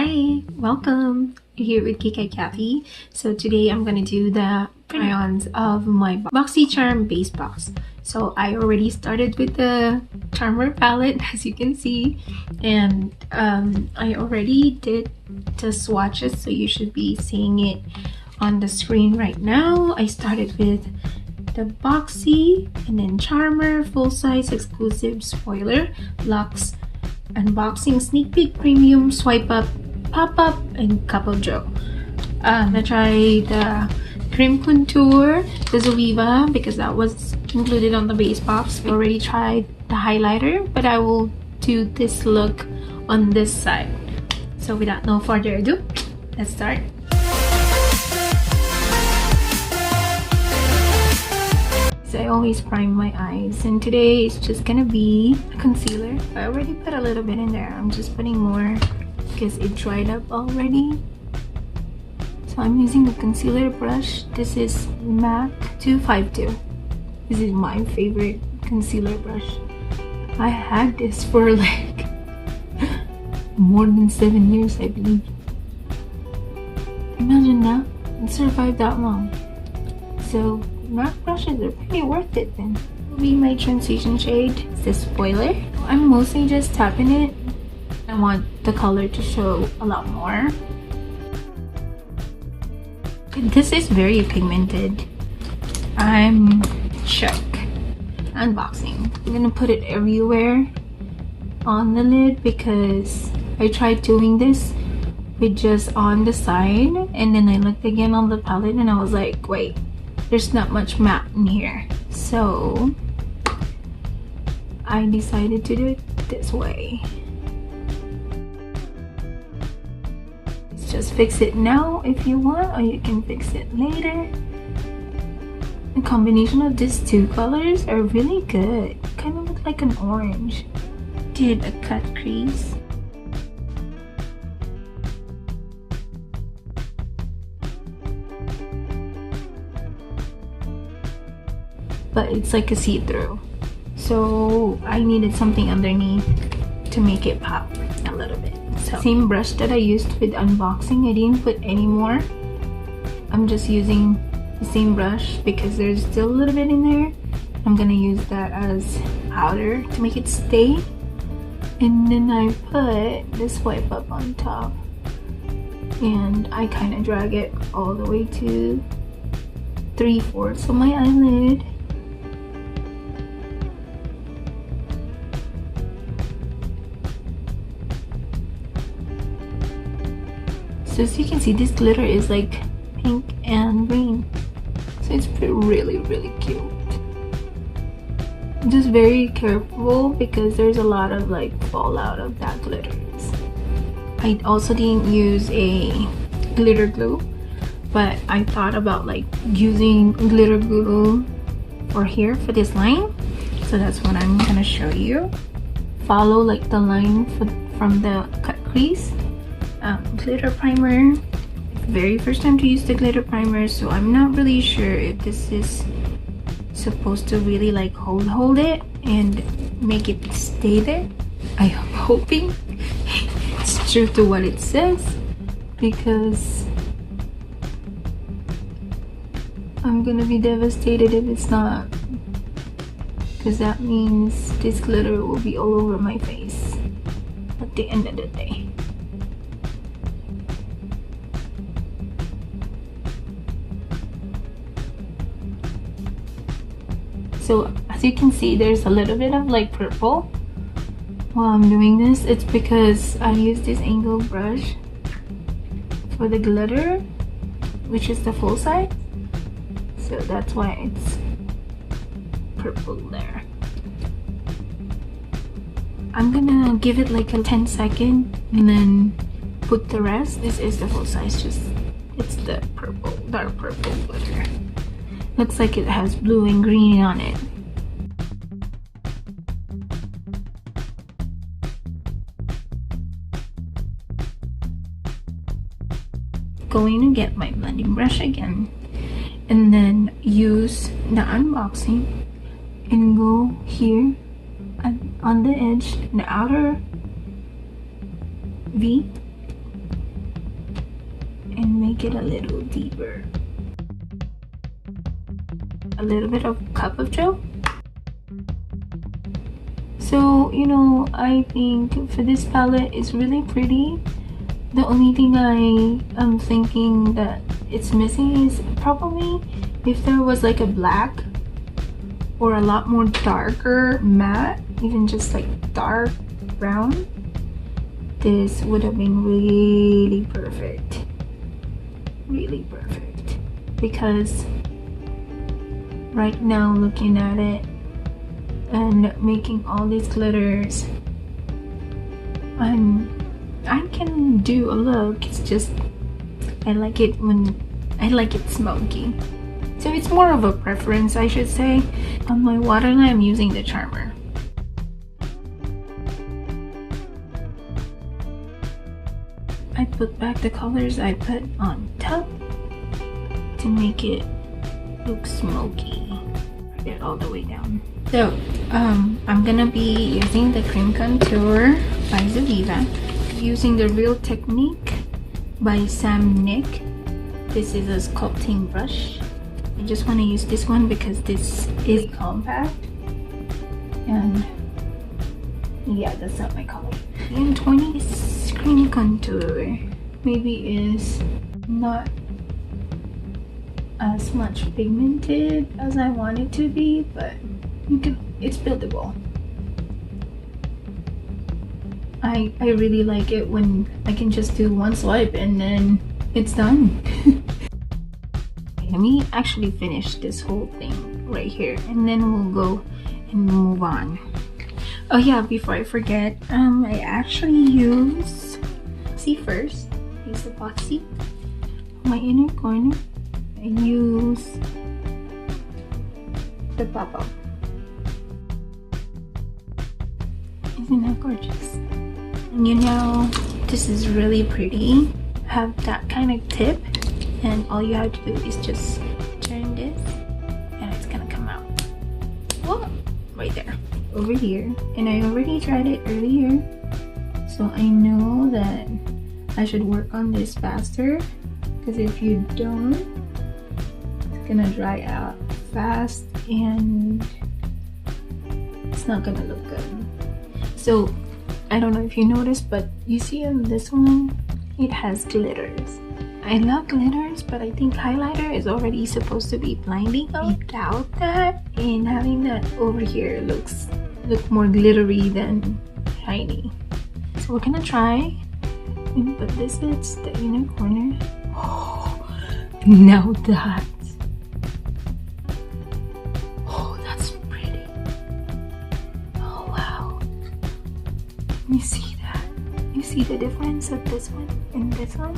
Hi, welcome. You're here with Kika Kathy. So today I'm gonna do the try-ons of my Boxycharm base box. So I already started with the Charmer palette, as you can see, and I already did the swatches, so you should be seeing it on the screen right now. I started with the Boxy and then Charmer full-size exclusive spoiler, Luxe unboxing sneak peek premium swipe up pop-up and cup of joe. I tried the cream contour, the Zoviva, because that was included on the base box. I already tried the highlighter, but I will do this look on this side. So without no further ado, let's start. So I always prime my eyes, and today it's just gonna be a concealer. I already put a little bit in there. I'm just putting more because it dried up already. So I'm using the concealer brush. This is MAC 252. This is my favorite concealer brush. I had this for like more than 7 years, I believe. Imagine that, it survived that long. So MAC brushes are pretty worth it then. Will be my transition shade. It's the spoiler. I'm mostly just tapping it. I want the color to show a lot more. This is very pigmented. I'm shook. Unboxing. I'm gonna put it everywhere on the lid because I tried doing this with just on the side, and then I looked again on the palette and I was like, wait, there's not much matte in here. So I decided to do it this way. Just fix it now if you want, or you can fix it later. The combination of these two colors are really good. Kind of look like an orange. Did a cut crease. But it's like a see-through, so I needed something underneath to make it pop a little bit. So same brush that I used with unboxing, I didn't put any more. I'm just using the same brush because there's still a little bit in there. I'm gonna use that as powder to make it stay, and then I put this swipe up on top, and I kind of drag it all the way to 3/4 of my eyelid. So as you can see, this glitter is like pink and green, so it's really cute. Just very careful because there's a lot of like fallout of that glitters. I also didn't use a glitter glue, but I thought about like using glitter glue for here for this line, so that's what I'm gonna show you. Follow like the line from the cut crease. Glitter primer. Very first time to use the glitter primer, so I'm not really sure if this is supposed to really like hold it and make it stay there. I am hoping it's true to what it says, because I'm gonna be devastated if it's not, because that means this glitter will be all over my face at the end of the day. So as you can see, there's a little bit of like purple while I'm doing this. It's because I use this angle brush for the glitter, which is the full size, so that's why it's purple there. I'm gonna give it like a 10-second and then put the rest. This is the full size, just it's the purple, dark purple glitter. Looks like it has blue and green on it. Going to get my blending brush again, and then use the unboxing and go here on the edge, the outer V, make it a little deeper. A little bit of cup of joe. So, you know, I think for this palette, it's really pretty. The only thing I am thinking that it's missing is probably if there was like a black or a lot more darker matte, even just like dark brown, this would have been really perfect. Really perfect. Because right now, looking at it and making all these glitters, I can do a look. It's just I like it smoky. So it's more of a preference, I should say. On my waterline, I'm using the charmer. I put back the colors I put on top to make it look smoky. Bring it all the way down. So I'm gonna be using the cream contour by Zeleva, using the Real Technique by Sam Nick. This is a sculpting brush. I just want to use this one because this is compact, and yeah, that's not my color. And 20 cream contour maybe is not as much pigmented as I want it to be, but it's buildable. I really like it when I can just do one swipe and then it's done. Let me actually finish this whole thing right here, and then we'll go and move on. Oh yeah, before I forget, I actually use first use the Boxy. My inner corner, I use the pop-up. Isn't that gorgeous? And you know, this is really pretty. Have that kind of tip, and all you have to do is just turn this and it's gonna come out. Whoa, right there, over here. And I already tried it earlier, so I know that I should work on this faster, because if you don't, it's gonna dry out fast and it's not gonna look good. So I don't know if you noticed, but you see on this one, it has glitters. I love glitters, but I think highlighter is already supposed to be blinding without that, and having that over here look more glittery than shiny. So we're gonna try, but this is the inner corner. Oh, now that's pretty. Oh wow, you see that? You see the difference of this one and this one?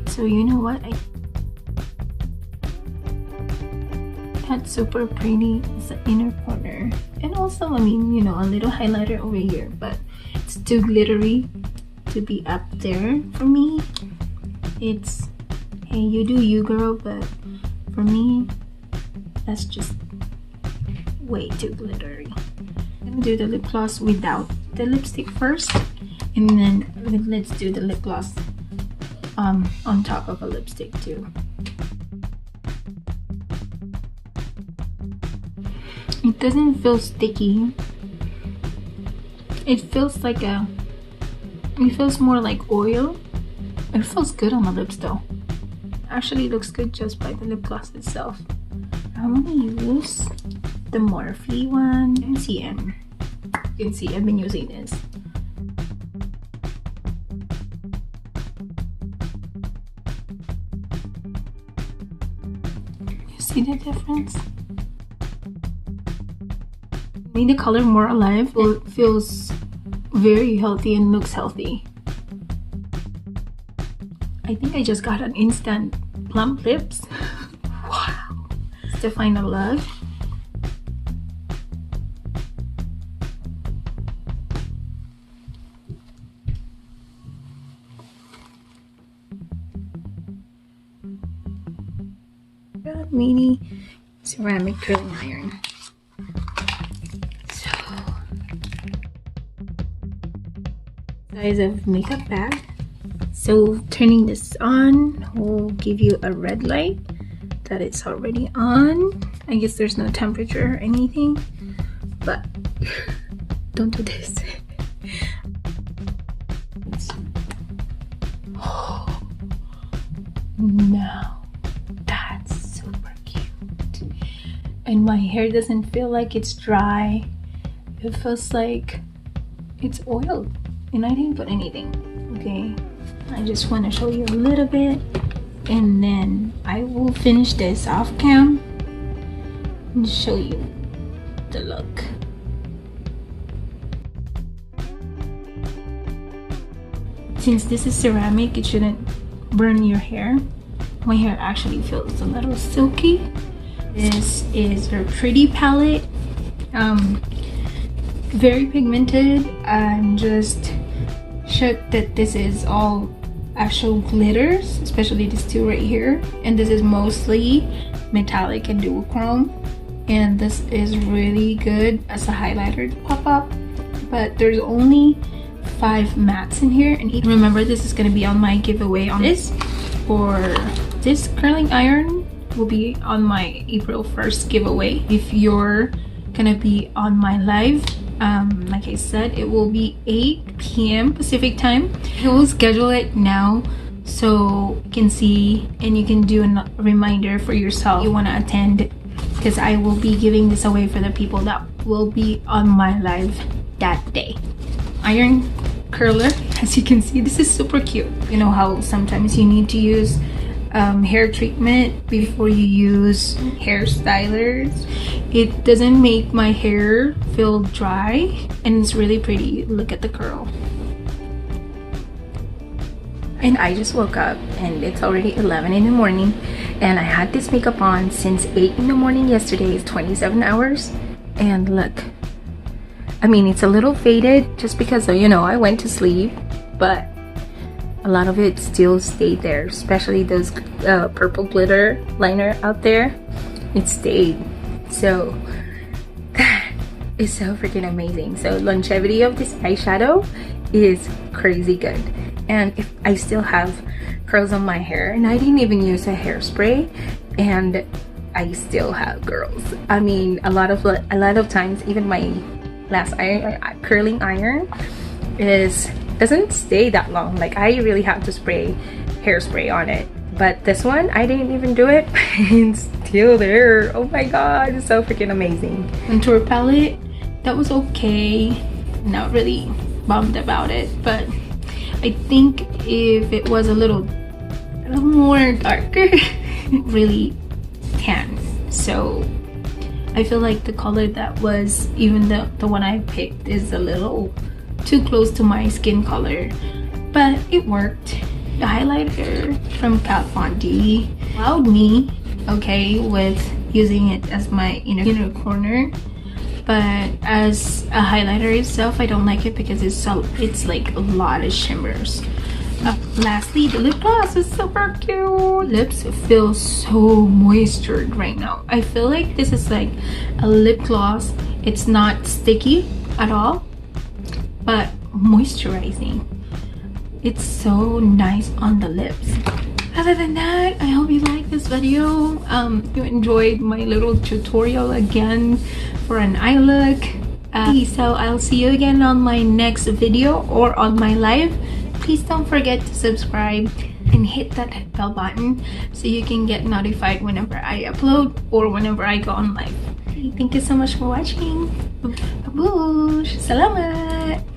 So you know what? That's super pretty. It's the inner corner. And also, I mean, you know, a little highlighter over here, but it's too glittery to be up there for me. It's, hey, you do you, girl, but for me, that's just way too glittery. I'm gonna do the lip gloss without the lipstick first, and then let's do the lip gloss on top of a lipstick too. It doesn't feel sticky. It feels more like oil. It feels good on the lips though. Actually looks good just by the lip gloss itself. I want to use the Morphe one, MCM. You can see I've been using this. You see the difference? Made the color more alive. It feels very healthy and looks healthy. I think I just got an instant plump lips. Wow. It's the final look. Got mini ceramic curling iron. So, size of makeup bag, So turning this on will give you a red light that it's already on. I guess there's no temperature or anything, but don't do this. Oh, now that's super cute. And my hair doesn't feel like it's dry. It feels like it's oiled, and I didn't put anything. Okay, I just want to show you a little bit, and then I will finish this off cam and show you the look. Since this is ceramic, it shouldn't burn your hair. My hair actually feels a little silky. This is her Pretty palette. Very pigmented. I'm just shook that this is all actual glitters, especially these two right here, and this is mostly metallic and duochrome, and this is really good as a highlighter to pop up. But there's only 5 mattes in here, and remember, this is going to be on my giveaway on this, or this curling iron will be on my April 1st giveaway. If you're gonna be on my live, like I said, it will be 8 p.m. Pacific time. I will schedule it now so you can see, and you can do a reminder for yourself you want to attend, because I will be giving this away for the people that will be on my live that day. Iron curler, as you can see, this is super cute. You know how sometimes you need to use hair treatment before you use hair stylers. It doesn't make my hair feel dry, and it's really pretty. Look at the curl. And I just woke up and it's already 11 in the morning, and I had this makeup on since 8 in the morning yesterday. It's 27 hours, and look, I mean, it's a little faded just because, you know, I went to sleep, but a lot of it still stayed there, especially those purple glitter liner out there. It stayed. So that is so freaking amazing. So longevity of this eyeshadow is crazy good. And if I still have curls on my hair, and I didn't even use a hairspray, and I still have curls. I mean, a lot of times, even my last curling iron doesn't stay that long. Like, I really have to spray hairspray on it, but this one I didn't even do it. It's still there. Oh my god, it's so freaking amazing. Contour palette, that was okay, not really bummed about it, but I think if it was a little more darker, really tan. So I feel like the color that was, even the one I picked, is a little too close to my skin color, but it worked. The highlighter from Kat Von D allowed me, okay, with using it as my inner corner, but as a highlighter itself, I don't like it because it's like a lot of shimmers. Lastly, the lip gloss is super cute. Lips feel so moistured right now. I feel like this is like a lip gloss. It's not sticky at all, but moisturizing. It's so nice on the lips. Other than that, I hope you liked this video. You enjoyed my little tutorial again for an eye look. So I'll see you again on my next video or on my live. Please don't forget to subscribe and hit that bell button so you can get notified whenever I upload or whenever I go on live. Thank you so much for watching. Babush! Salamat!